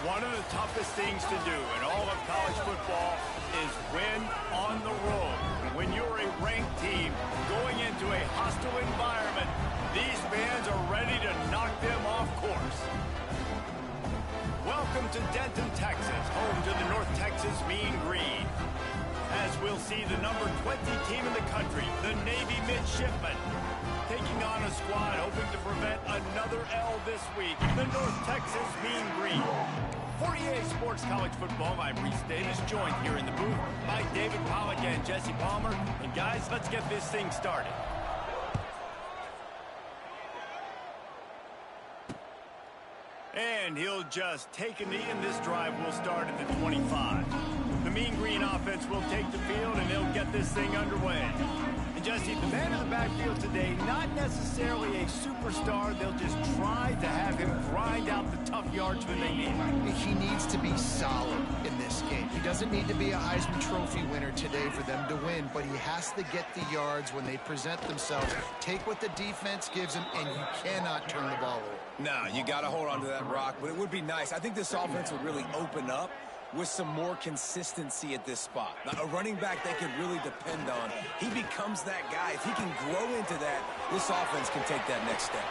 One of the toughest things to do in all of college football is win on the road. When you're a ranked team going into a hostile environment, these fans are ready to knock them off course. Welcome to Denton, Texas, home to the North Texas Mean Green. As we'll see the number 20 team in the country, the Navy Midshipmen, taking on a squad hoping to prevent another L this week, the North Texas Mean Green. For EA Sports College Football, I'm Reese Davis, joined here in the booth by David Pollack and Jesse Palmer. And guys, let's get this thing started. And he'll just take a knee, and this drive will start at the 25. The Mean Green offense will take the field, and they'll get this thing underway. And Jesse, the man in the backfield today, not necessarily a superstar. They'll just try to have him grind out the tough yards when they need him. He needs to be solid in this game. He doesn't need to be a Heisman Trophy winner today for them to win, but he has to get the yards when they present themselves. Take what the defense gives him, and you cannot turn the ball over. No, you got to hold on to that rock, but it would be nice. I think this offense would really open up with some more consistency at this spot. Now, a running back they can really depend on. He becomes that guy. If he can grow into that, this offense can take that next step.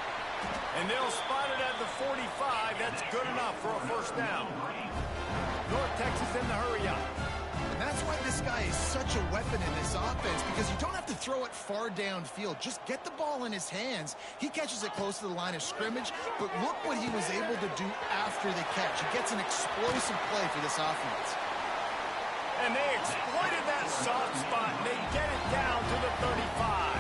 And they'll spot it at the 45. That's good enough for a first down. North Texas in the hurry up. And that's why this guy is such a weapon in this offense, because you don't have to throw it far downfield. Just get the ball in his hands. He catches it close to the line of scrimmage, but look what he was able to do after the catch. He gets an explosive play for this offense. And they exploited that soft spot, and they get it down to the 35.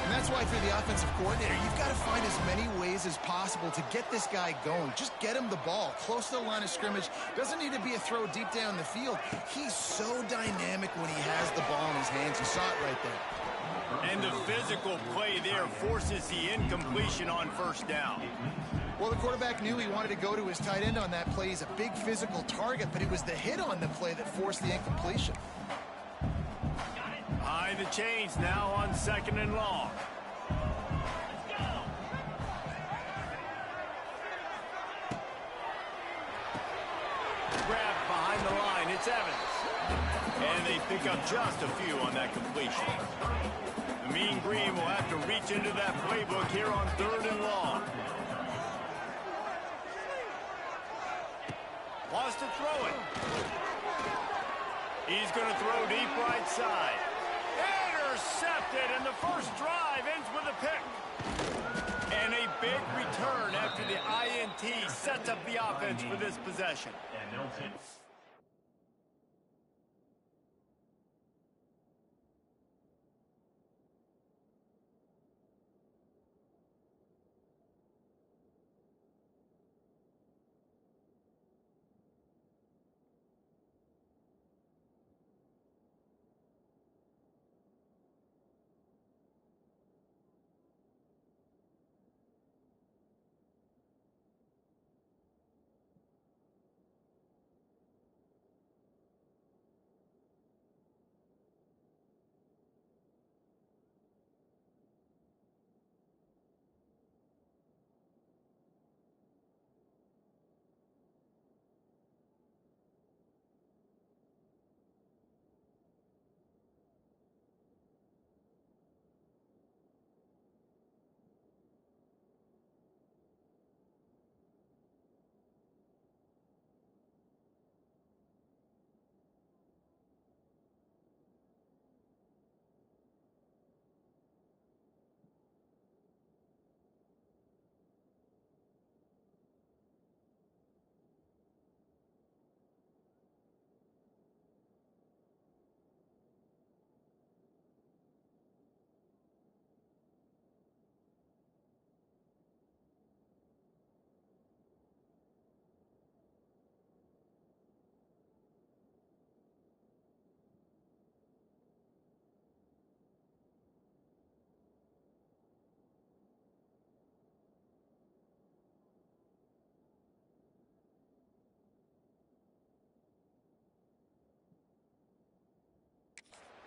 And that's why, if you're the offensive coordinator, you've got to find as many ways as possible to get this guy going. Just get him the ball close to the line of scrimmage. Doesn't need to be a throw deep down the field. He's so dynamic when he has the ball in his hands. You saw it right there. And the physical play there forces the incompletion on first down. Well, the quarterback knew he wanted to go to his tight end on that play. He's a big physical target, but it was the hit on the play that forced the incompletion. Behind the chains now on second and long. Grabbed behind the line, it's Evans. And they pick up just a few on that completion. The Mean Green will have to reach into that playbook here on third and long. Wants to throw it. He's going to throw deep right side. Intercepted, and the first drive ends with a pick. And a big return after the INT sets up the offense for this possession.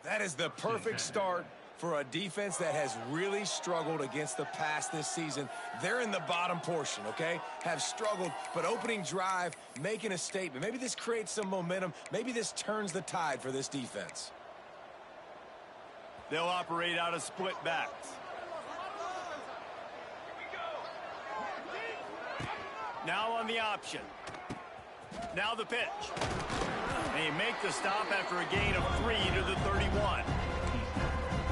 That is the perfect start For a defense that has really struggled against the pass this season, they're in the bottom portion, okay? Have struggled, but opening drive, making a statement. Maybe this creates some momentum. Maybe this turns the tide for this defense. They'll operate out of split backs. Now on the option. Now the pitch. They make the stop after a gain of 3 to the 31.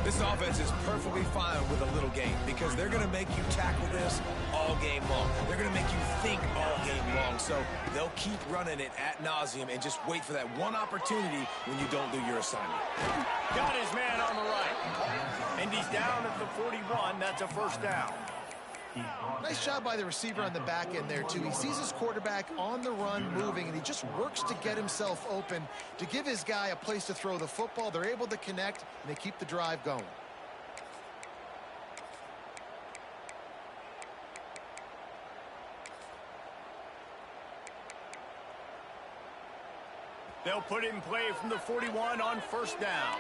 This offense is perfectly fine with a little game because they're going to make you tackle this all game long. They're going to make you think all game long. So they'll keep running it ad nauseum and just wait for that one opportunity when you don't do your assignment. Got his man on the right. And he's down at the 41. That's a first down. Nice job by the receiver on the back end there, too. He sees his quarterback on the run moving, and he just works to get himself open to give his guy a place to throw the football. They're able to connect, and they keep the drive going. They'll put it in play from the 41 on first down.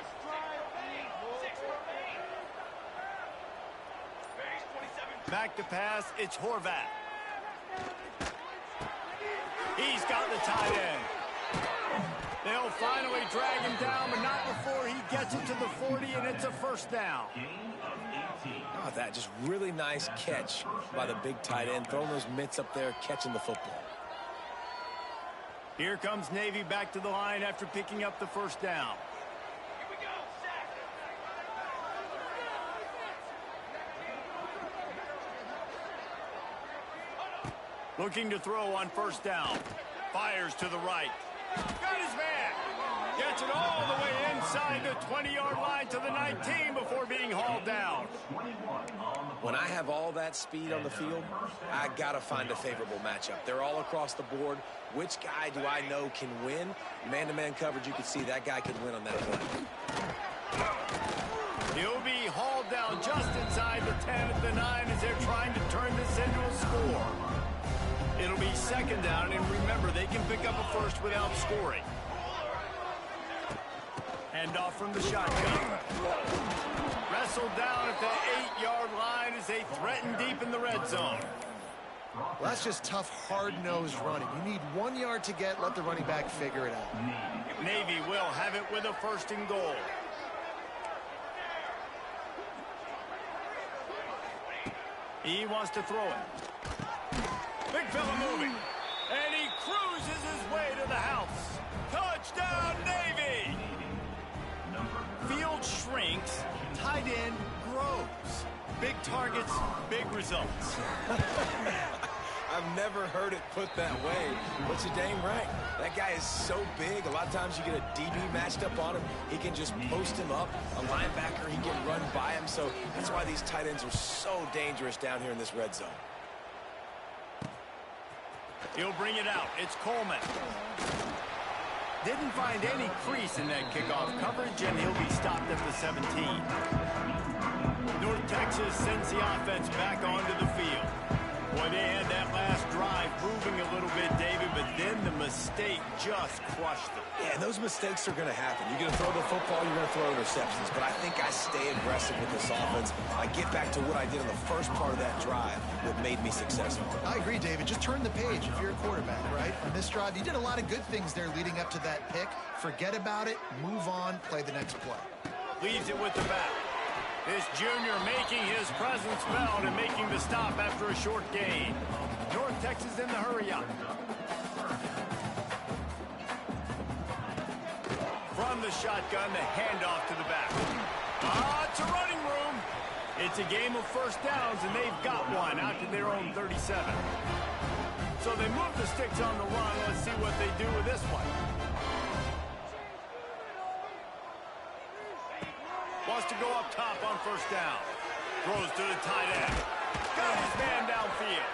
Back to pass, it's Horvath. He's got the tight end. They'll finally drag him down, but not before he gets it to the 40, and it's a first down. Oh, that just really nice catch by the big tight end, throwing those mitts up there, catching the football. Here comes Navy back to the line after picking up the first down. Looking to throw on first down. Fires to the right. Got his man. Gets it all the way inside the 20-yard line to the 19 before being hauled down. When I have all that speed on the field, I got to find a favorable matchup. They're all across the board. Which guy do I know can win? Man-to-man coverage, you can see that guy can win on that play. He'll be hauled down just inside the 10 at the 9 as they're trying to turn this into a score. It'll be second down, and remember, they can pick up a first without scoring. Hand off from the shotgun. Wrestled down at the 8-yard line as they threaten deep in the red zone. Well, that's just tough, hard-nosed running. You need 1 yard to get, let the running back figure it out. Navy will have it with a first and goal. He wants to throw it. Big fella moving. And he cruises his way to the house. Touchdown, Navy! Field shrinks, tight end grows. Big targets, big results. I've never heard it put that way, but you're dang right. That guy is so big. A lot of times you get a DB matched up on him. He can just post him up. A linebacker, he can run by him. So that's why these tight ends are so dangerous down here in this red zone. He'll bring it out. It's Coleman. Didn't find any crease in that kickoff coverage, and he'll be stopped at the 17. North Texas sends the offense back onto the field. Boy, they had that last drive moving a little bit, David, but then the mistake just crushed them. Yeah, and those mistakes are going to happen. You're going to throw the football, you're going to throw interceptions. But I think I stay aggressive with this offense. I get back to what I did in the first part of that drive that made me successful. I agree, David. Just turn the page if you're a quarterback, right? On this drive, you did a lot of good things there leading up to that pick. Forget about it, move on, play the next play. Leaves it with the back. This junior making his presence felt and making the stop after a short gain. North Texas in the hurry-up. From the shotgun, the handoff to the back. It's a running room. It's a game of first downs, and they've got one out to their own 37. So they move the sticks on the run. Let's see what they do with this one. Wants to go up top on first down. Throws to the tight end. Got his man downfield.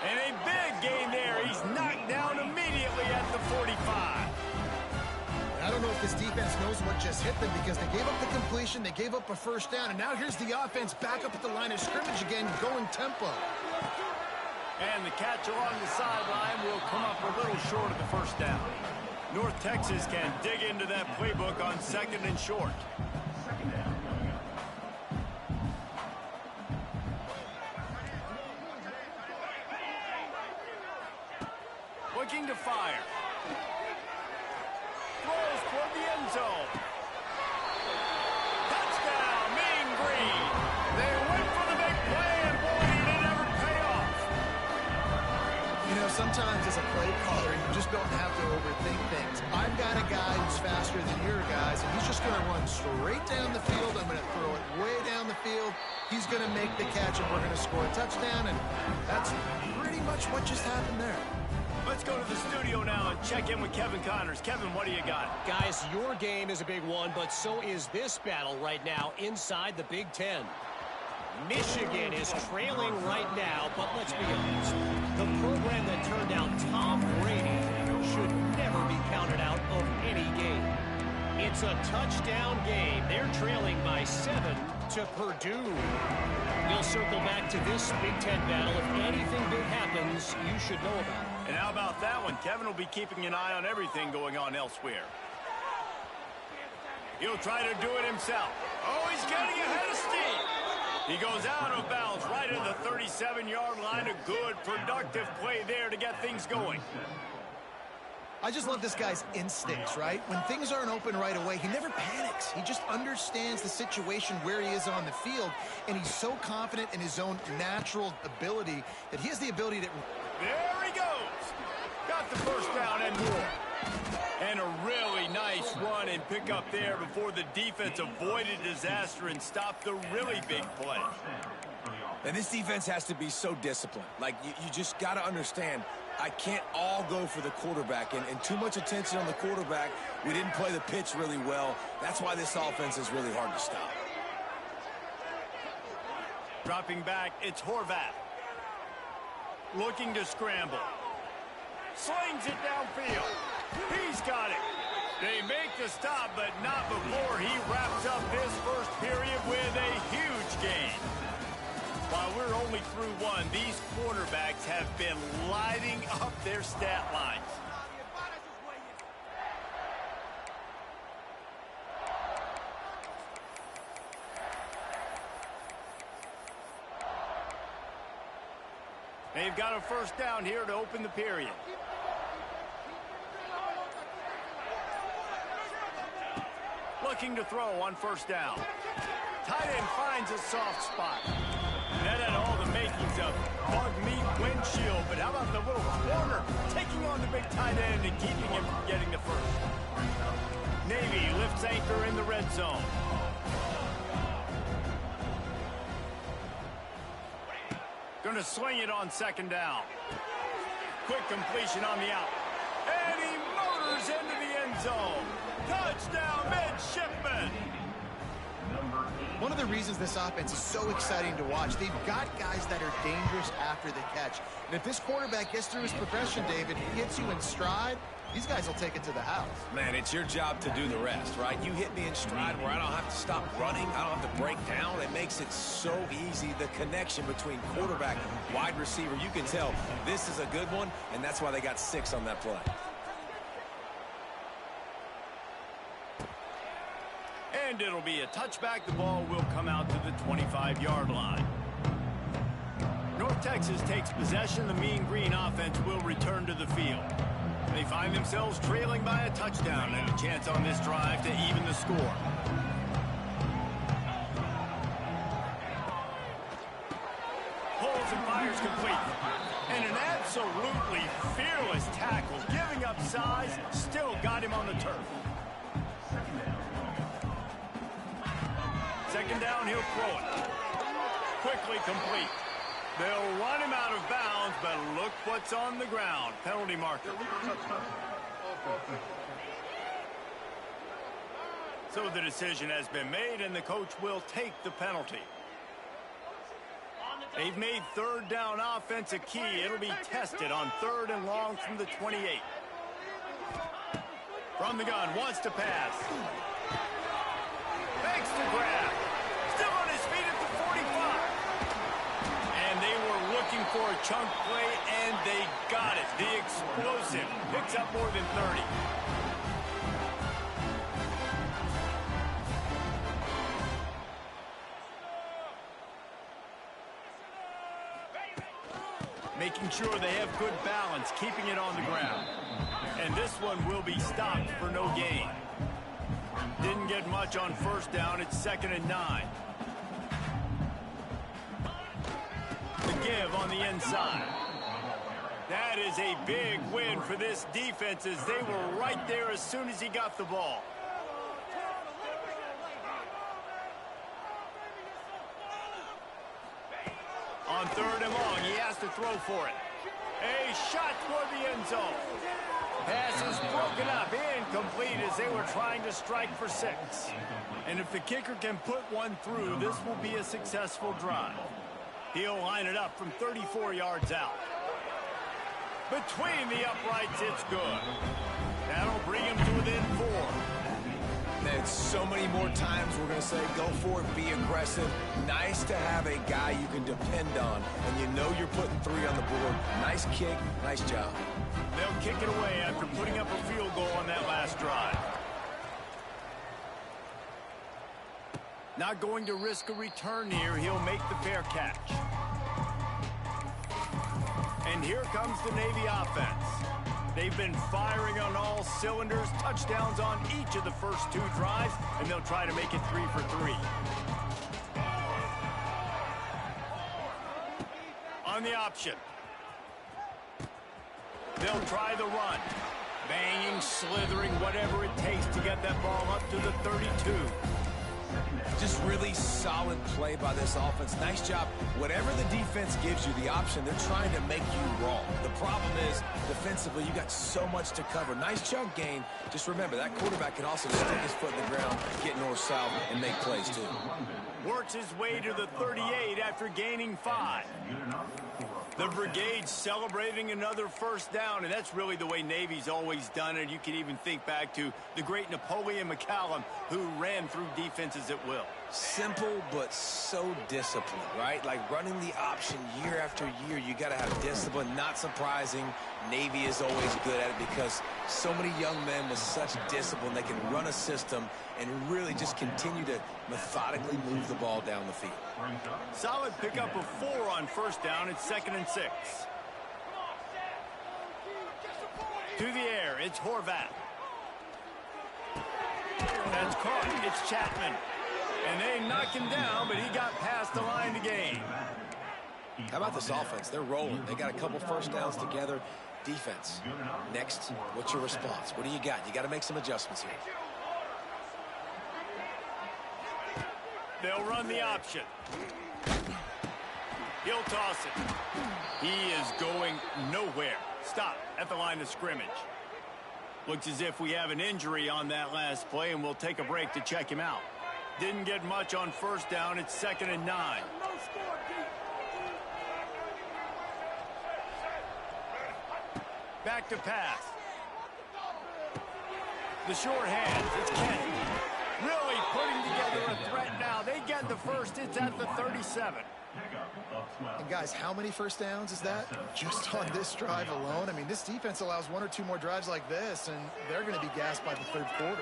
And a big gain there. He's knocked down immediately at the 45. I don't know if this defense knows what just hit them because they gave up the completion, they gave up a first down, and now here's the offense back up at the line of scrimmage again, going tempo. And the catch along the sideline will come up a little short of the first down. North Texas can dig into that playbook on second and short. just don't have to overthink things. I've got a guy who's faster than your guys, and he's just going to run straight down the field. I'm going to throw it way down the field. He's going to make the catch, and we're going to score a touchdown, and that's pretty much what just happened there. Let's go to the studio now and check in with Kevin Connors. Kevin, what do you got? Guys, your game is a big one, but so is this battle right now inside the Big Ten. Michigan is trailing right now, but let's be honest. The program that turned out Tom Brady should never be counted out of any game. It's a touchdown game. They're trailing by 7 to Purdue. We'll circle back to this Big Ten battle. If anything big happens, you should know about it. And how about that one? Kevin will be keeping an eye on everything going on elsewhere. He'll try to do it himself. Oh, he's getting ahead of steam. He goes out of bounds right at the 37-yard line. A good, productive play there to get things going. I just love this guy's instincts, right? When things aren't open right away, he never panics. He just understands the situation where he is on the field, and he's so confident in his own natural ability that he has the ability to... There he goes. Got the first down and more. And a really nice run and pick up there before the defense avoided disaster and stopped the really big play. And this defense has to be so disciplined. Like, you just got to understand, I can't all go for the quarterback. And too much attention on the quarterback. We didn't play the pitch really well. That's why this offense is really hard to stop. Dropping back, it's Horvath. Looking to scramble. Slings it downfield. He's got it. They make the stop, but not before he wraps up this first period with a huge gain. While we're only through one, these quarterbacks have been lighting up their stat lines. They've got a first down here to open the period. Looking to throw on first down. Tight end finds a soft spot. That had all the makings of bug meat windshield, but how about the little corner taking on the big tight end and keeping him from getting the first. Navy lifts anchor in the red zone. Going to sling it on second down. Quick completion on the out. And he motors into the end zone. Touchdown, midshipman. One of the reasons this offense is so exciting to watch, they've got guys that are dangerous after the catch. And if this quarterback gets through his progression, David, he hits you in stride, these guys will take it to the house. Man, it's your job to do the rest, right? You hit me in stride where I don't have to stop running. I don't have to break down. It makes it so easy. The connection between quarterback and wide receiver, you can tell this is a good one, and that's why they got 6 on that play. And it'll be a touchback. The ball will come out to the 25-yard line. North Texas takes possession. The Mean Green offense will return to the field. They find themselves trailing by a touchdown and a chance on this drive to even the score. Pulls and fires complete. And an absolutely fearless tackle, giving up size, still got him on the turf. Second down, he'll throw it. Quickly complete. They'll run him out of bounds, but look what's on the ground. Penalty marker. So the decision has been made, and the coach will take the penalty. They've made third down offense a key. It'll be tested on 3rd and long from the 28. From the gun, wants to pass. Fakes the grab. Still on his feet at the 45. And they were looking for a chunk play, and they got it. The explosive picks up more than 30. Making sure they have good balance, keeping it on the ground. And this one will be stopped for no gain. Didn't get much on first down. It's 2nd and 9. The give on the inside. That is a big win for this defense as they were right there as soon as he got the ball. On 3rd and long, he has to throw for it. A shot toward the end zone. Pass is broken up, incomplete as they were trying to strike for 6. And if the kicker can put one through, this will be a successful drive. He'll line it up from 34 yards out. Between the uprights, it's good. That'll bring him to within 4. And so many more times we're going to say, go for it, be aggressive. Nice to have a guy you can depend on, and you know you're putting 3 on the board. Nice kick, nice job. They'll kick it away after putting up a field goal on that last drive. Not going to risk a return here. He'll make the fair catch. And here comes the Navy offense. They've been firing on all cylinders, touchdowns on each of the first 2 drives, and they'll try to make it 3 for 3. On the option. They'll try the run. Banging, slithering, whatever it takes to get that ball up to the 32. Just really solid play by this offense. Nice job. Whatever the defense gives you the option, they're trying to make you wrong. The problem is, defensively, you got so much to cover. Nice chunk gain. Just remember, that quarterback can also stick his foot in the ground, get north-south, and make plays, too. Works his way to the 38 after gaining 5. The brigade celebrating another first down, and that's really the way Navy's always done it. You can even think back to the great Napoleon McCallum, who ran through defenses at will. Simple, but so disciplined, right? Like running the option year after year, you got to have discipline. Not surprising, Navy is always good at it because so many young men with such discipline, they can run a system and really just continue to methodically move the ball down the field. Solid pickup of 4 on first down. It's 2nd and 6. To the air, it's Horvath. That's caught. It's Chapman. And they knock him down, but he got past the line to gain. How about this offense? They're rolling. They got a couple first downs together. Defense. Next, what's your response? What do you got? You got to make some adjustments here. They'll run the option. He'll toss it. He is going nowhere. Stop at the line of scrimmage. Looks as if we have an injury on that last play, and we'll take a break to check him out. Didn't get much on first down. It's 2nd and 9. Back to pass. The short hands. It's Kent. Really putting together a threat now. They get the first. It's at the 37. And guys, how many first downs is that? Just on this drive alone? I mean, this defense allows 1 or 2 more drives like this, and they're going to be gassed by the 3rd quarter.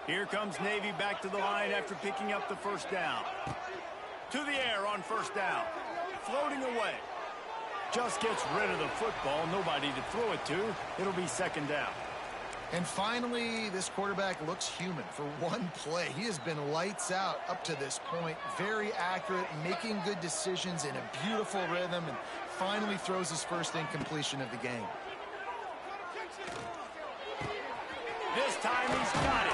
Here comes Navy back to the line after picking up the first down. To the air on first down. Floating away. Just gets rid of the football. Nobody to throw it to. It'll be 2nd down. And finally, this quarterback looks human for one play. He has been lights out up to this point. Very accurate, making good decisions in a beautiful rhythm, and finally throws his first incompletion of the game. This time he's got it.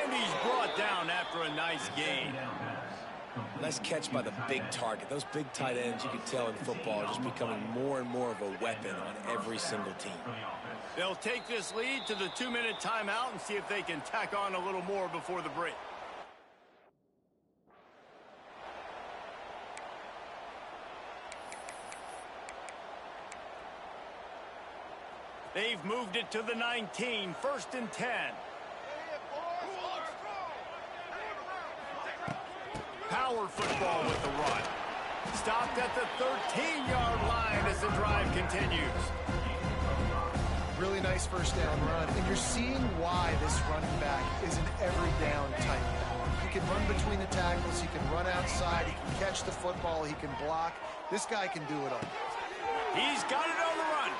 And he's brought down after a nice gain. Nice catch by the big target. Those big tight ends, you can tell in football, are just becoming more and more of a weapon on every single team. They'll take this lead to the 2-minute timeout and see if they can tack on a little more before the break. They've moved it to the 19, 1st and 10. Power football with the run. Stopped at the 13-yard line as the drive continues. Really nice first down run, and you're seeing why this running back is an every down type. He can run between the tackles, he can run outside, he can catch the football, he can block. This guy can do it all. He's got it on the run,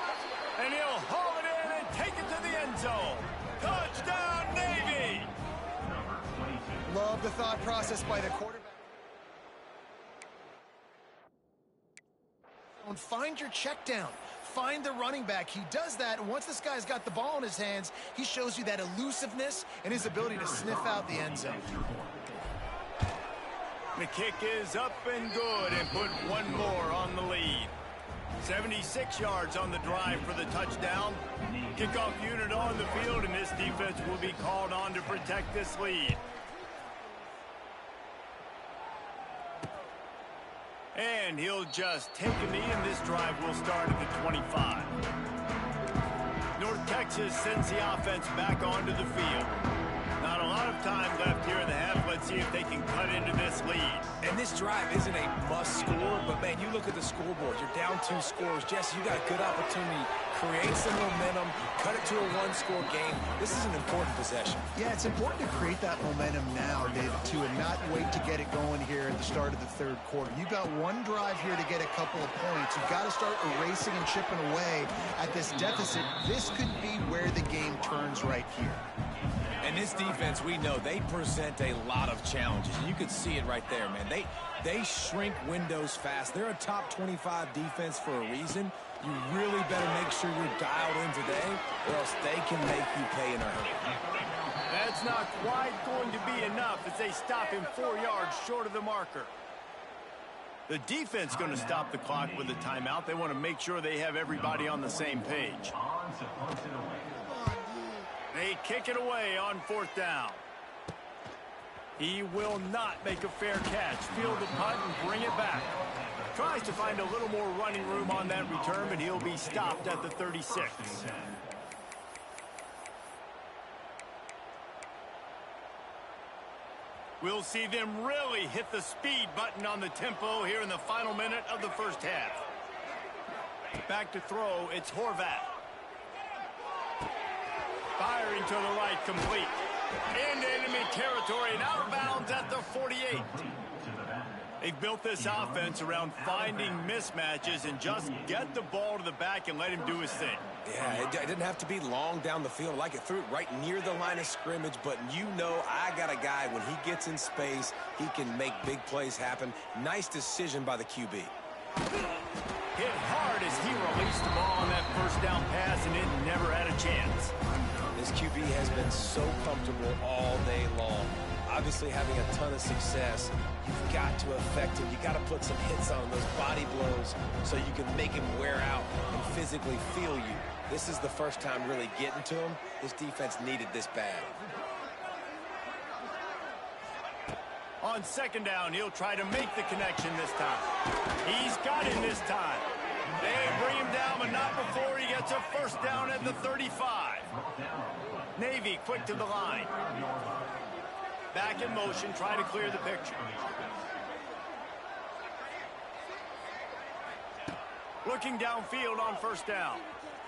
and he'll haul it in and take it to the end zone. Touchdown, Navy! Love the thought process by the quarterback. Find your check down. find the running back. He does that, and once this guy's got the ball in his hands, he shows you that elusiveness and his ability to sniff out the end zone. The kick is up and good, and put one more on the lead. 76 yards on the drive for the touchdown. Kickoff unit on the field, and this defense will be called on to protect this lead. And he'll just take a knee, and this drive will start at the 25. North Texas sends the offense back onto the field. Not a lot of time left here in the half. Let's see if they can cut into this lead. And this drive isn't a must score, but man, you look at the scoreboard. You're down 2 scores. Jesse, you got a good opportunity. Create some momentum. Cut it to a 1-score game. This is an important possession. Yeah, it's important to create that momentum now, David, too, and not wait to get it going here at the start of the third quarter. You've got one drive here to get a couple of points. You've got to start erasing and chipping away at this deficit. This could be where the game turns right here. And this defense, we know, they present a lot of challenges. And you can see it right there, man. They shrink windows fast. They're a top 25 defense for a reason. You really better make sure you're dialed in today, or else they can make you pay in a hurry. That's not quite going to be enough as they stop him 4 yards short of the marker. The defense going to stop the clock with a timeout. They want to make sure they have everybody on the same page. They kick it away on 4th down. He will not make a fair catch. Field the punt and bring it back. Tries to find a little more running room on that return, but he'll be stopped at the 36. We'll see them really hit the speed button on the tempo here in the final minute of the first half. Back to throw, it's Horvath. Firing to the right, complete. Into enemy territory and out of bounds at the 48. They've built this offense around finding mismatches and just get the ball to the back and let him do his thing. Yeah, it didn't have to be long down the field. Like it threw it right near the line of scrimmage, but you know I got a guy, when he gets in space, he can make big plays happen. Nice decision by the QB. Hit hard as he released the ball on that first down pass, and it never had a chance. This QB has been so comfortable all day long. Obviously having a ton of success, you've got to affect him. You got to put some hits on him, those body blows, so you can make him wear out and physically feel you. This is the first time really getting to him. This defense needed this bad. On 2nd down, he'll try to make the connection this time. He's got him this time. They bring him down, but not before he gets a 1st down at the 35. Navy quick to the line. Back in motion, try to clear the picture. Looking downfield on 1st down.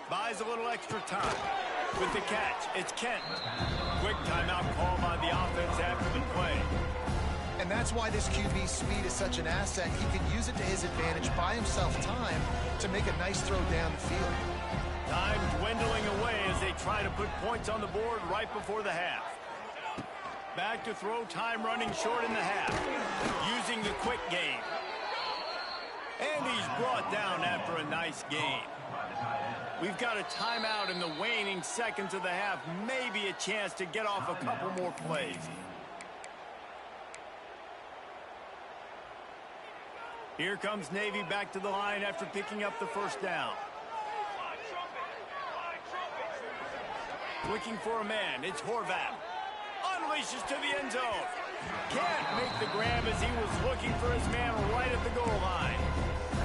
Buys a little extra time. With the catch, it's Kent. Quick timeout call by the offense after the play. And that's why this QB's speed is such an asset. He can use it to his advantage, buy himself time to make a nice throw down the field. Time dwindling away as they try to put points on the board right before the half. Back to throw, time running short in the half. Using the quick game. And he's brought down after a nice game. We've got a timeout in the waning seconds of the half. Maybe a chance to get off a couple more plays. Here comes Navy back to the line after picking up the 1st down. Looking for a man, it's Horvath. Unleashes to the end zone. Can't make the grab as he was looking for his man right at the goal line.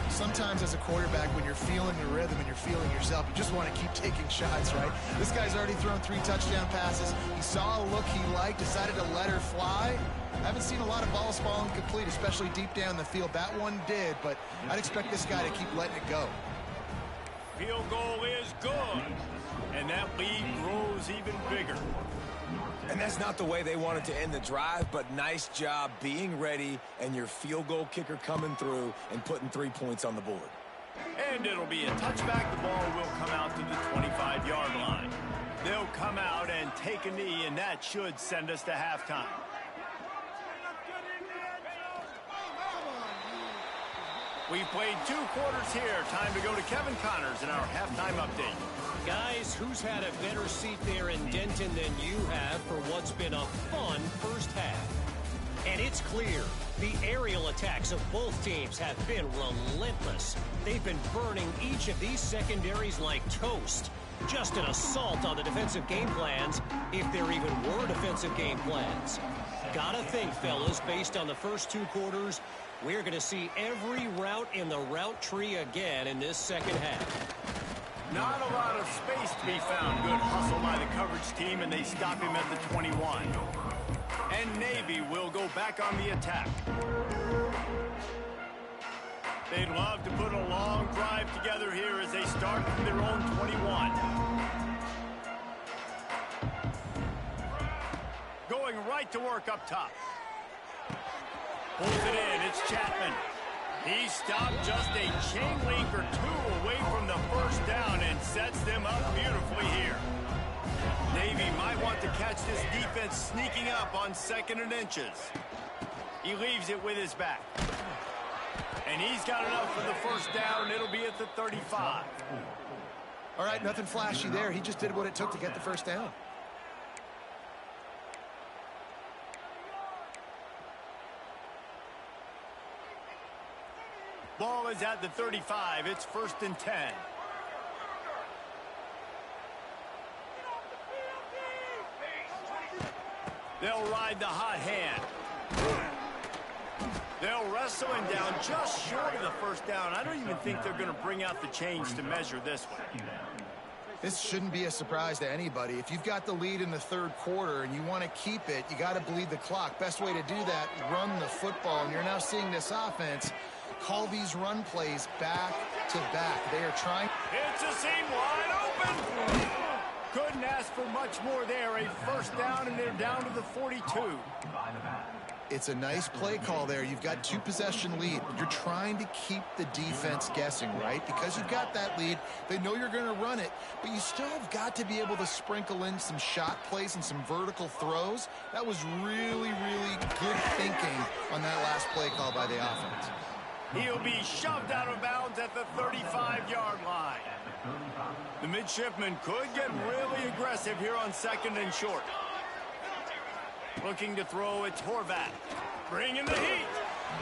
Sometimes as a quarterback, when you're feeling the rhythm and you're feeling yourself, you just want to keep taking shots, right? This guy's already thrown 3 touchdown passes. He saw a look he liked, decided to let her fly. I haven't seen a lot of balls fall incomplete, especially deep down the field. That one did, but I'd expect this guy to keep letting it go. Field goal is good, and that lead grows even bigger. And that's not the way they wanted to end the drive, but nice job being ready and your field goal kicker coming through and putting 3 points on the board. And it'll be a touchback. The ball will come out to the 25-yard line. They'll come out and take a knee, and that should send us to halftime. We played 2 quarters here. Time to go to Kevin Connors in our halftime update. Guys, who's had a better seat there in Denton than you have for what's been a fun first half? And it's clear, the aerial attacks of both teams have been relentless. They've been burning each of these secondaries like toast. Just an assault on the defensive game plans, if there even were defensive game plans. Gotta think, fellas, based on the first 2 quarters, we're going to see every route in the route tree again in this second half. Not a lot of space to be found. Good hustle by the coverage team, and they stop him at the 21. And Navy will go back on the attack. They'd love to put a long drive together here as they start from their own 21. Going right to work up top. Pulls it in. It's Chapman. He stopped just a chain link or 2 away from the first down and sets them up beautifully here. Navy might want to catch this defense sneaking up on 2nd and inches. He leaves it with his back. And he's got enough for the first down, and it'll be at the 35. All right, nothing flashy there. He just did what it took to get the first down. Ball is at the 35. It's 1st and 10. They'll ride the hot hand. They'll wrestle him down just short of the first down. I don't even think they're going to bring out the change to measure this one. This shouldn't be a surprise to anybody. If you've got the lead in the 3rd quarter and you want to keep it, you got to bleed the clock. Best way to do that, run the football. And you're now seeing this offense call these run plays back to back. They are trying. It's a seam wide open. Couldn't ask for much more there. A first down, and they're down to the 42. It's a nice play call there. You've got 2-possession lead. You're trying to keep the defense guessing, right? Because you've got that lead. They know you're going to run it, but you still have got to be able to sprinkle in some shot plays and some vertical throws. That was really, really good thinking on that last play call by the offense. He'll be shoved out of bounds at the 35-yard line. The midshipman could get really aggressive here on 2nd and short. Looking to throw, it's Horvat. Bringing the heat.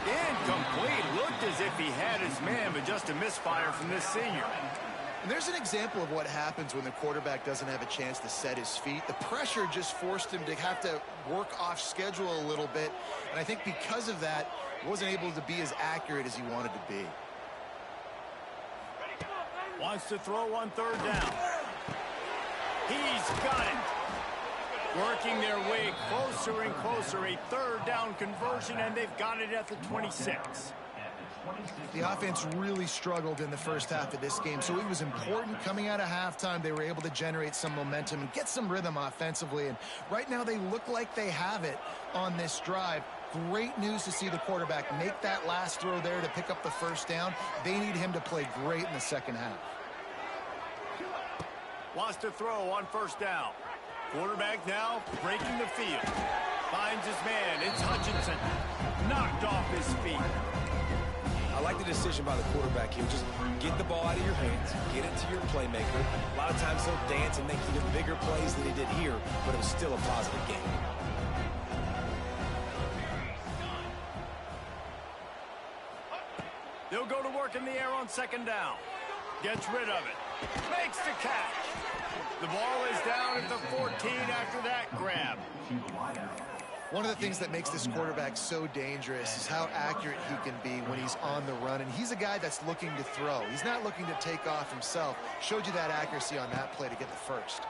Incomplete. Looked as if he had his man, but just a misfire from this senior. And there's an example of what happens when the quarterback doesn't have a chance to set his feet. The pressure just forced him to have to work off schedule a little bit. And I think because of that, he wasn't able to be as accurate as he wanted to be. Wants to throw on 3rd down. He's got it. Working their way closer and closer. A 3rd down conversion, and they've got it at the 26. The offense really struggled in the first half of this game, so it was important coming out of halftime. They were able to generate some momentum and get some rhythm offensively, and right now they look like they have it on this drive. Great news to see the quarterback make that last throw there to pick up the first down. They need him to play great in the second half. Wants to throw on 1st down. Quarterback now breaking the field. Finds his man. It's Hutchinson. Knocked off his feet. I like the decision by the quarterback here. Just get the ball out of your hands, get it to your playmaker. A lot of times he'll dance and make even bigger plays than he did here, but it was still a positive game. They'll go to work in the air on 2nd down. Gets rid of it. Makes the catch. The ball is down at the 14 after that grab. One of the things that makes this quarterback so dangerous is how accurate he can be when he's on the run. And he's a guy that's looking to throw. He's not looking to take off himself. Showed you that accuracy on that play to get the first.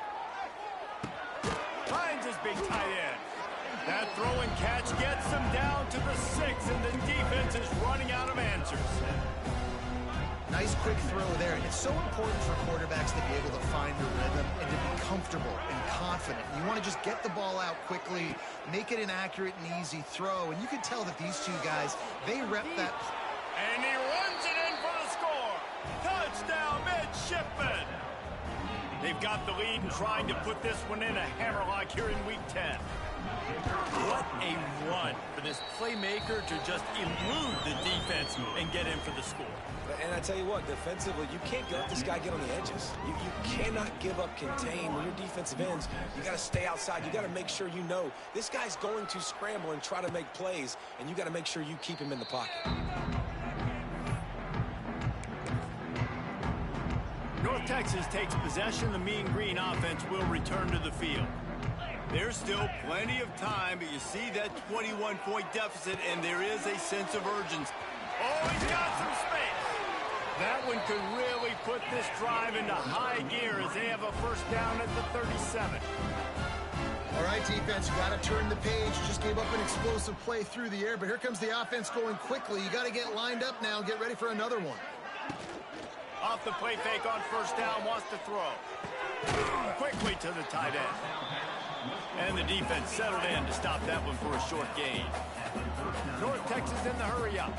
Finds his big tight end. That throw and catch gets them down to the 6, and the defense is running out of answers. Nice quick throw there. And it's so important for quarterbacks to be able to find the rhythm and to be comfortable and confident. You want to just get the ball out quickly, make it an accurate and easy throw. And you can tell that these two guys, they rep that. And he runs it in for the score. Touchdown, midshipman. They've got the lead and trying to put this one in a hammerlock here in week 10. What a run for this playmaker to just elude the defense and get in for the score. And I tell you what, defensively, you can't let this guy get on the edges. You cannot give up contain. When you're defensive ends, you got to stay outside. You got to make sure you know this guy's going to scramble and try to make plays, and you got to make sure you keep him in the pocket. North Texas takes possession. The Mean Green offense will return to the field. There's still plenty of time, but you see that 21-point deficit, and there is a sense of urgency. Oh, he's got some space. That one could really put this drive into high gear as they have a first down at the 37. All right, defense, you got to turn the page. You just gave up an explosive play through the air, but here comes the offense going quickly. You got to get lined up now and get ready for another one. Off the play fake on first down, wants to throw. Quickly to the tight end. And the defense settled in to stop that one for a short gain. North Texas in the hurry-up.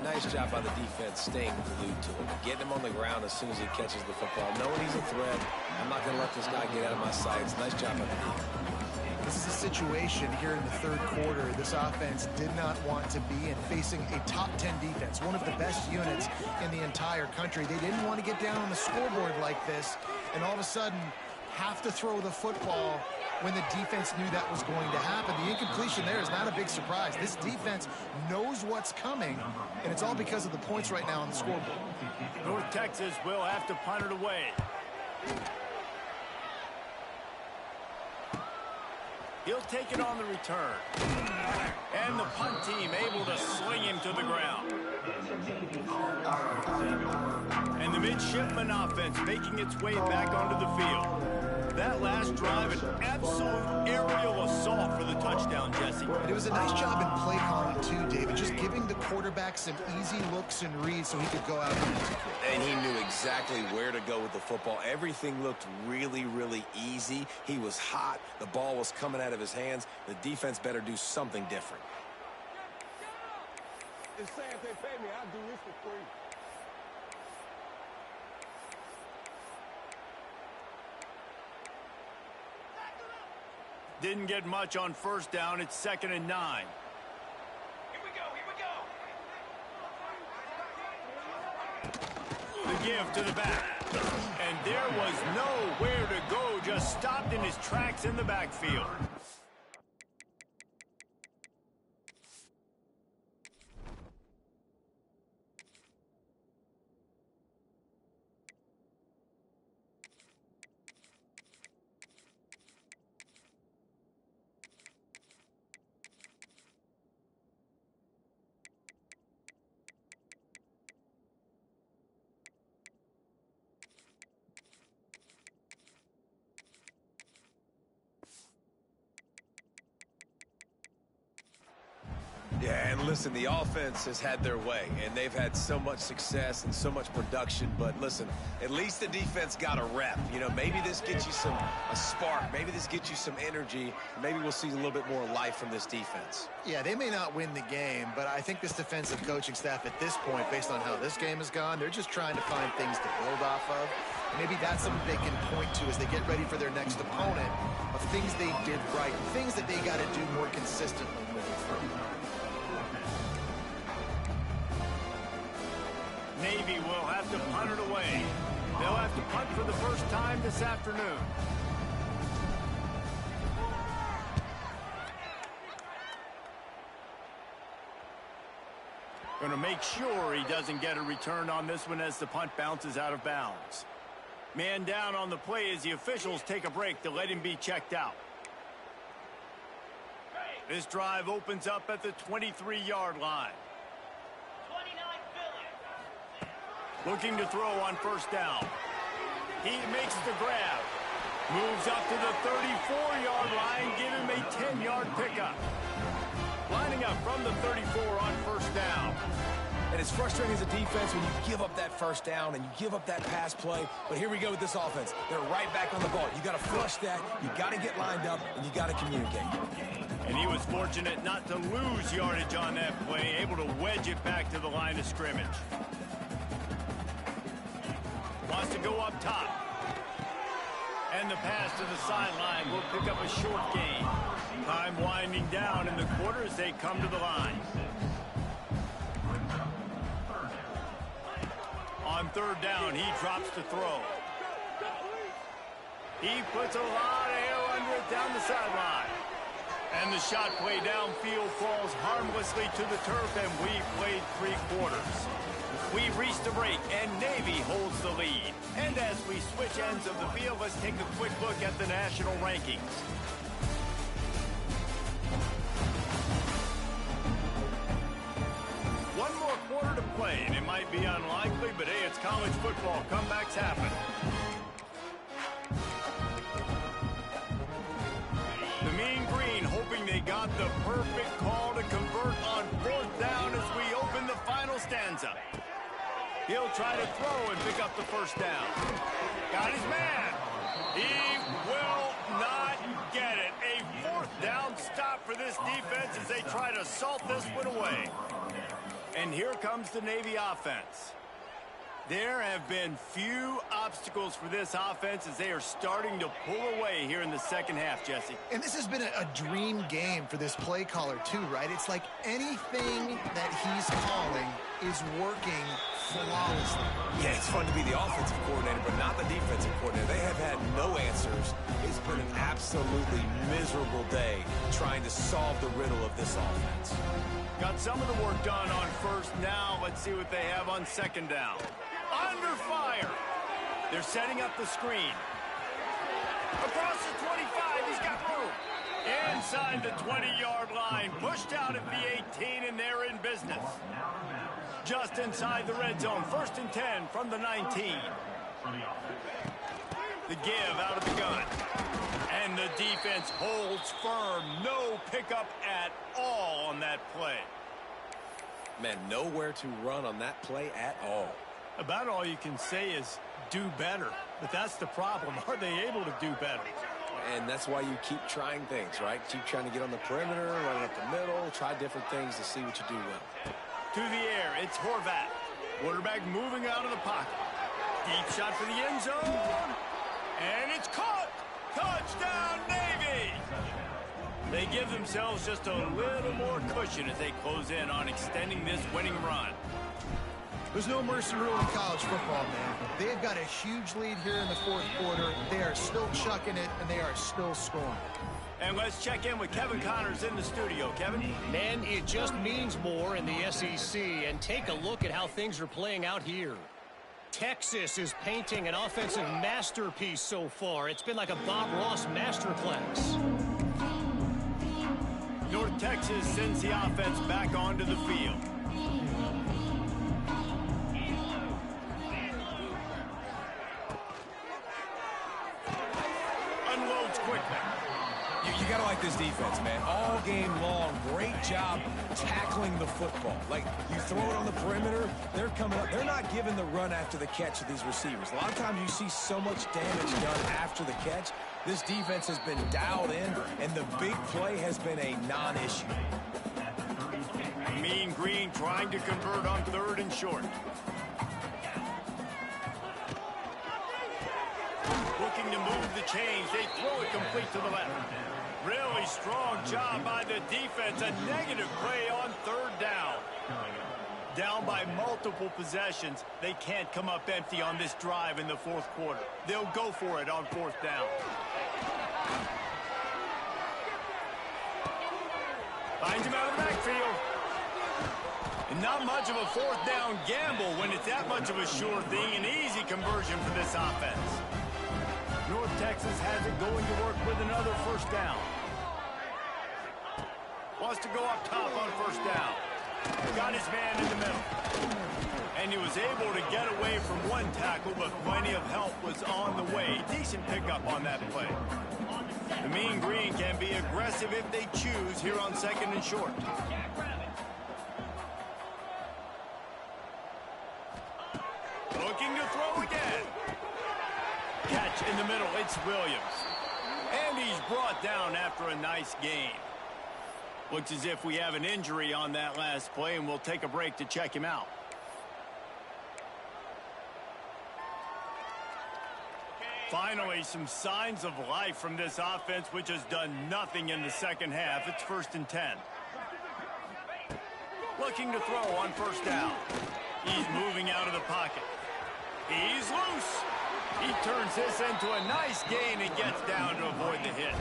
Nice job by the defense staying glued to him. Getting him on the ground as soon as he catches the football. Knowing he's a threat, I'm not going to let this guy get out of my sights. Nice job by the defense. This is a situation here in the third quarter this offense did not want to be in, facing a top 10 defense, one of the best units in the entire country. They didn't want to get down on the scoreboard like this, and all of a sudden have to throw the football when the defense knew that was going to happen. The incompletion there is not a big surprise. This defense knows what's coming, and it's all because of the points right now on the scoreboard. North Texas will have to punt it away. He'll take it on the return. And the punt team able to sling him to the ground. And the midshipman offense making its way back onto the field. That last drive, an absolute aerial assault for the touchdown, Jesse. And it was a nice job in play calling too, David, just giving the quarterback some easy looks and reads so he could go out and execute. And he knew exactly where to go with the football. Everything looked really, really easy. He was hot. The ball was coming out of his hands. The defense better do something different. It's saying if they pay me, I'll do this for free. Didn't get much on first down. It's 2nd and 9. Here we go. The give to the back. And there was nowhere to go. Just stopped in his tracks in the backfield. Yeah, and listen, the offense has had their way, and they've had so much success and so much production. But listen, at least the defense got a rep. You know, maybe this gets you a spark. Maybe this gets you some energy. Maybe we'll see a little bit more life from this defense. Yeah, they may not win the game, but I think this defensive coaching staff at this point, based on how this game has gone, they're just trying to find things to build off of. Maybe that's something they can point to as they get ready for their next opponent, of things they did right, things that they got to do more consistently moving forward. Navy will have to punt it away. They'll have to punt for the first time this afternoon. Going to make sure he doesn't get a return on this one as the punt bounces out of bounds. Man down on the play as the officials take a break to let him be checked out. This drive opens up at the 23-yard line. Looking to throw on first down. He makes the grab. Moves up to the 34-yard line. Give him a 10-yard pickup. Lining up from the 34 on first down. And it's frustrating as a defense when you give up that first down and you give up that pass play. But here we go with this offense. They're right back on the ball. You got to flush that. You got to get lined up, and you got to communicate. And he was fortunate not to lose yardage on that play. Able to wedge it back to the line of scrimmage. Wants to go up top. And the pass to the sideline will pick up a short gain. Time winding down in the quarter as they come to the line. On third down, he drops to throw. He puts a lot of air under it down the sideline. And the shot play downfield falls harmlessly to the turf, and we've played 3 quarters. We've reached the break, and Navy holds the lead. And as we switch ends of the field, let's take a quick look at the national rankings. One more quarter to play, and it might be unlikely, but hey, it's college football. Comebacks happen. The Mean Green hoping they got the perfect call to convert on 4th down as we open the final stanza. He'll try to throw and pick up the first down. Got his man. He will not get it. A 4th down stop for this defense as they try to salt this one away. And here comes the Navy offense. There have been few obstacles for this offense as they are starting to pull away here in the second half, Jesse. And this has been a dream game for this play caller, too, right? It's like anything that he's calling is working flawlessly. Yeah, it's fun to be the offensive coordinator, but not the defensive coordinator. They have had no answers. It's been an absolutely miserable day trying to solve the riddle of this offense. Got some of the work done on first. Now let's see what they have on second down. Under fire. They're setting up the screen. Across the 25, he's got room. Inside the 20-yard line, pushed out at the 18, and they're in business. Just inside the red zone, 1st and 10 from the 19. The give out of the gun. And the defense holds firm. No pickup at all on that play. Man, nowhere to run on that play at all. About all you can say is do better. But that's the problem. Are they able to do better? And that's why you keep trying things, right? Keep trying to get on the perimeter, run up the middle, try different things to see what you do well. To the air, it's Horvat. Quarterback moving out of the pocket. Deep shot for the end zone. And it's caught. Touchdown, Navy! They give themselves just a little more cushion as they close in on extending this winning run. There's no mercy rule in college football, man. They've got a huge lead here in the 4th quarter. They are still chucking it, and they are still scoring. And let's check in with Kevin Connors in the studio. Kevin? Man, it just means more in the SEC, and take a look at how things are playing out here. Texas is painting an offensive masterpiece so far. It's been like a Bob Ross masterclass. North Texas sends the offense back onto the field. Unloads quickly. You got to like this defense, man. All game long, great job tackling the football. Like, you throw it on the perimeter, they're coming up. They're not giving the run after the catch to these receivers. A lot of times you see so much damage done after the catch. This defense has been dialed in, and the big play has been a non-issue. Mean Green trying to convert on 3rd and short. Looking to move the chains. They throw it complete to the left. Really strong job by the defense. A negative play on 3rd down. Down by multiple possessions. They can't come up empty on this drive in the 4th quarter. They'll go for it on 4th down. Finds him out of the backfield. And not much of a 4th down gamble when it's that much of a sure thing. An easy conversion for this offense. North Texas has it going to work with another 1st down. Wants to go up top on 1st down. Got his man in the middle. And he was able to get away from one tackle, but plenty of help was on the way. Decent pickup on that play. The Mean Green can be aggressive if they choose here on 2nd and short. Looking to throw again. Catch in the middle, it's Williams. And he's brought down after a nice gain. Looks as if we have an injury on that last play, and we'll take a break to check him out. Finally, some signs of life from this offense, which has done nothing in the second half. It's 1st and 10. Looking to throw on 1st down. He's moving out of the pocket. He's loose. He turns this into a nice gain and gets down to avoid the hit.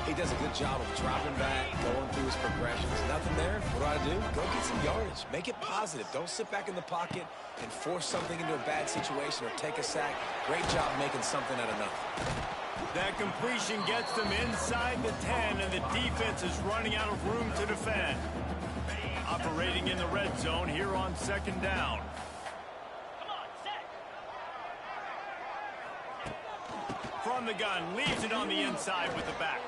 He does a good job of dropping back, going through his progressions. Nothing there. What do? Go get some yardage. Make it positive. Don't sit back in the pocket and force something into a bad situation or take a sack. Great job making something out of nothing. That completion gets them inside the 10, and the defense is running out of room to defend. Operating in the red zone here on 2nd down. From the gun, leaves it on the inside with the back.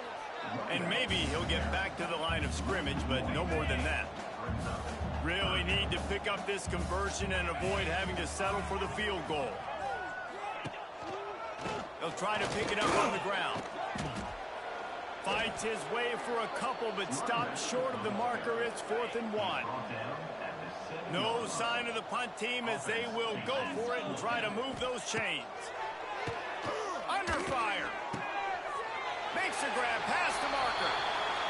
And maybe he'll get back to the line of scrimmage, but no more than that. Really need to pick up this conversion and avoid having to settle for the field goal. He'll try to pick it up on the ground. Fights his way for a couple, but stops short of the marker. It's 4th and 1. No sign of the punt team as they will go for it and try to move those chains. Under fire. Makes a grab past the marker.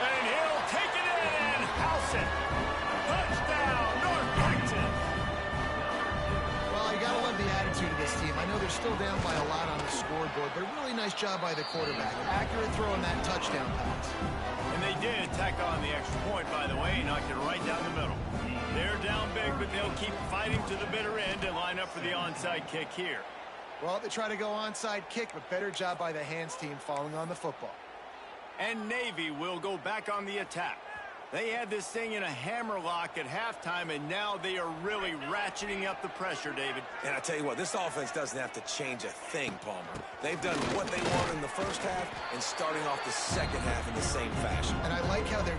And he'll take it in and house it. Touchdown, North Texas. Well, you got to love the attitude of this team. I know they're still down by a lot on the scoreboard, but a really nice job by the quarterback. Accurate throw on that touchdown pass. And they did tack on the extra point, by the way. Knocked it right down the middle. They're down big, but they'll keep fighting to the bitter end and line up for the onside kick here. Well, they try to go onside kick, but better job by the hands team falling on the football. And Navy will go back on the attack. They had this thing in a hammer lock at halftime, and now they are really ratcheting up the pressure, David. And I tell you what, this offense doesn't have to change a thing, Palmer. They've done what they want in the first half and starting off the second half in the same fashion. And I like how they're...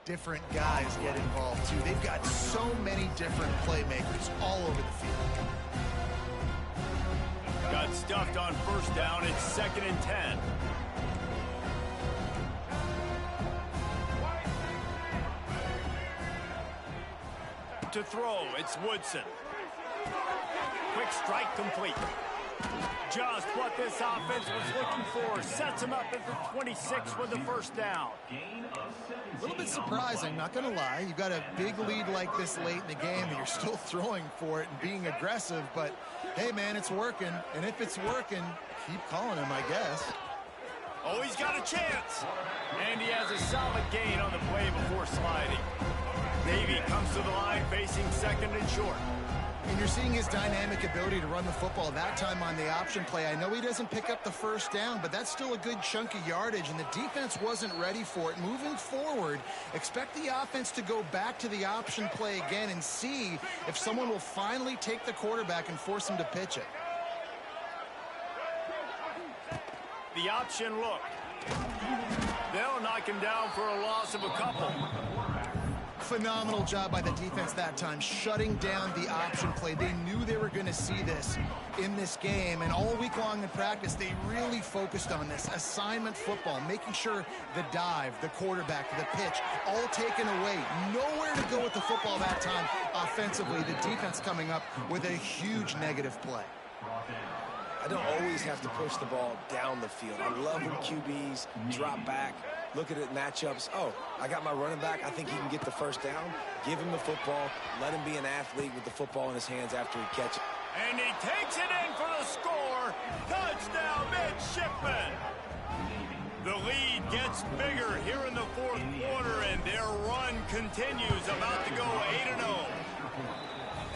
different guys get involved too. They've got so many different playmakers all over the field. Got stuffed on 1st down. It's 2nd and 10. To throw, it's Woodson. Quick strike complete. Just what this offense was looking for. Sets him up at the 26 with the 1st down. A little bit surprising, not going to lie. You've got a big lead like this late in the game, and you're still throwing for it and being aggressive. But, hey, man, it's working. And if it's working, keep calling him, I guess. Oh, he's got a chance. And he has a solid gain on the play before sliding. Navy comes to the line facing 2nd and short. And you're seeing his dynamic ability to run the football that time on the option play. I know he doesn't pick up the 1st down, but that's still a good chunk of yardage, and the defense wasn't ready for it. Moving forward, expect the offense to go back to the option play again and see if someone will finally take the quarterback and force him to pitch it. The option look. They'll knock him down for a loss of a couple. Phenomenal job by the defense that time, shutting down the option play. They knew they were going to see this in this game, and all week long in practice, they really focused on this. Assignment football, making sure the dive, the quarterback, the pitch, all taken away. Nowhere to go with the football that time offensively. The defense coming up with a huge negative play. I don't always have to push the ball down the field. I love when QBs drop back, look at it matchups. Oh, I got my running back. I think he can get the 1st down. Give him the football. Let him be an athlete with the football in his hands after he catches it. And he takes it in for the score. Touchdown, Midshipman. The lead gets bigger here in the 4th quarter, and their run continues, about to go 8-0.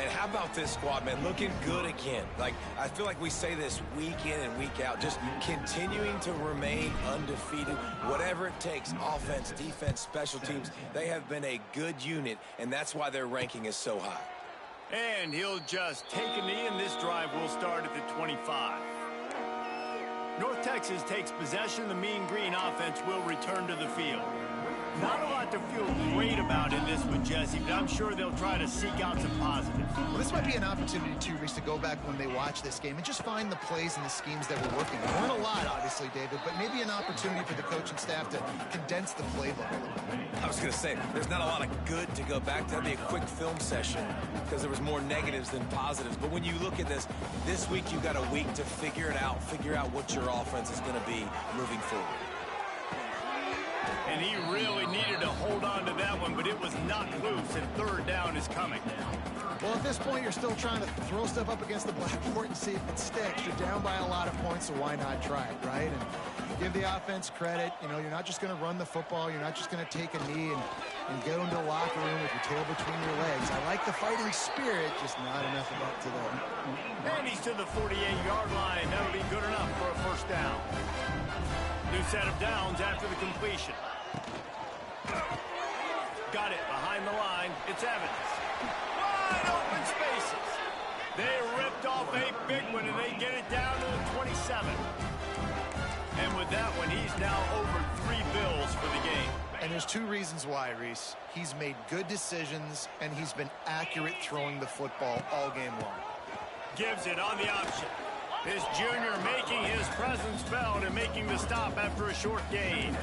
And how about this squad, man? Looking good again. Like, I feel like we say this week in and week out, just continuing to remain undefeated. Whatever it takes, offense, defense, special teams, they have been a good unit, and that's why their ranking is so high. And he'll just take a knee, and this drive will start at the 25. North Texas takes possession. The Mean Green offense will return to the field. Not a lot to feel great about in this one, Jesse, but I'm sure they'll try to seek out some positives. Well, this might be an opportunity, too, Reese, to go back when they watch this game and just find the plays and the schemes that were working. There weren't a lot, obviously, David, but maybe an opportunity for the coaching staff to condense the playbook a little bit. I was going to say, there's not a lot of good to go back to. That'd be a quick film session because there was more negatives than positives. But when you look at this week you got a week to figure out what your offense is going to be moving forward. And he really needed to hold on to that one, but it was knocked loose, and third down is coming. Well, at this point, you're still trying to throw stuff up against the blackboard and see if it sticks. You're down by a lot of points, so why not try it, right? And give the offense credit. You know, you're not just going to run the football. You're not just going to take a knee and go into the locker room with your tail between your legs. I like the fighting spirit, just not enough of that today. And he's to the 48-yard line. That'll be good enough for a first down. New set of downs after the completion. Got it behind the line. It's Evans. Wide open spaces. They ripped off a big one, and they get it down to the 27. And with that one, he's now over 3 bills for the game. And there's 2 reasons why, Reese. He's made good decisions, and he's been accurate throwing the football all game long. Gives it on the option. This junior making his presence felt and making the stop after a short gain.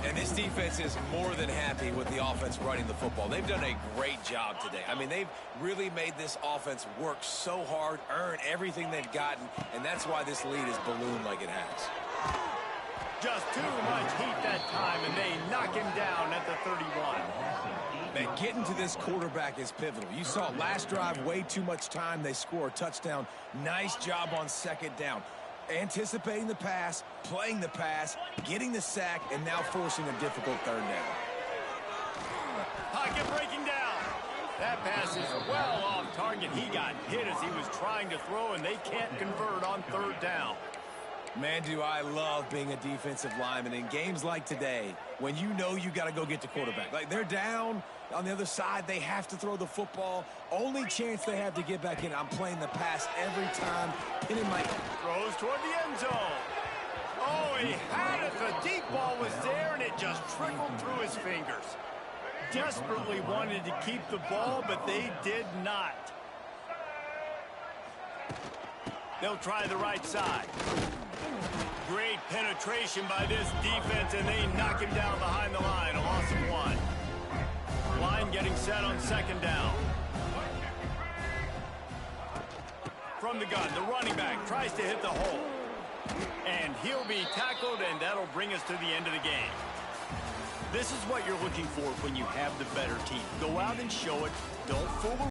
And this defense is more than happy with the offense running the football. They've done a great job today. I mean, they've really made this offense work so hard, earn everything they've gotten, and that's why this lead is ballooned like it has. Just too much heat that time, and they knock him down at the 31. Man, getting to this quarterback is pivotal. You saw last drive, way too much time. They score a touchdown. Nice job on second down. Anticipating the pass, playing the pass, getting the sack, and now forcing a difficult third down. Pocket breaking down. That pass is well off target. He got hit as he was trying to throw, and they can't convert on third down. Man, do I love being a defensive lineman in games like today when you know you got to go get the quarterback. Like, they're down on the other side. They have to throw the football. Only chance they have to get back in. I'm playing the pass every time. Hitting my... Throws toward the end zone. Oh, he had it. The deep ball was there, and it just trickled through his fingers. Desperately wanted to keep the ball, but they did not. They'll try the right side. Great penetration by this defense, and they knock him down behind the line. A loss of 1. Line getting set on second down. From the gun, the running back tries to hit the hole. And he'll be tackled, and that'll bring us to the end of the game. This is what you're looking for when you have the better team. Go out and show it. Don't fool around.